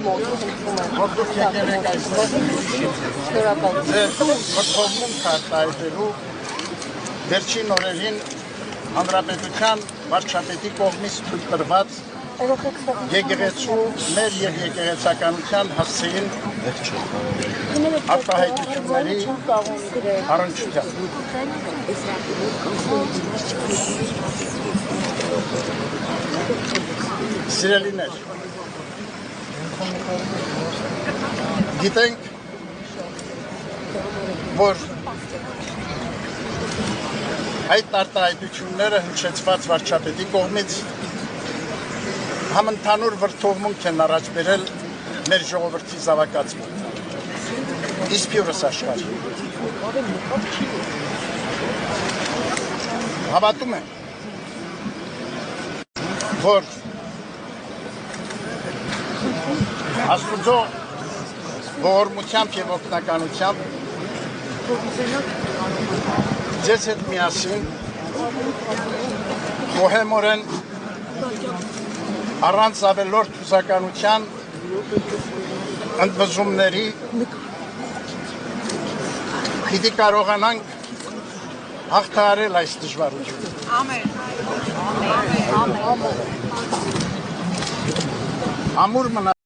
ողջույն հնչում եմ։ Որդուք եկել եք այստեղ։ Շնորհակալություն։ Ձեզ մտքովում կարտահայտելու վերջին օրերին Հանրապետության վարչապետի կողմից թույլ տրված եկեղեցու մեր եւ եկեղեցականության հասցեին արտահայտությունների առնչությամբ։ Սիրելիներ, գիտենք, որ այդ արտահայտությունները հնչեցված վարչապետի կողմից համընդհանուր վրդովմունք են առաջ բերել մեր ժողովրդի զավակացման, իսպյուրս աշխարհի։ Հավատում եմ, որ Աստուծո ողորմությամբ եւ օգնականությամբ ձեզ հետ միասին գոհեմորեն առանց ավելորդ հուսականության ընդվզումների պիտի կարողանանք հաղթահարել այս դժվարությունը։ Ամեն։ Ամուր մնա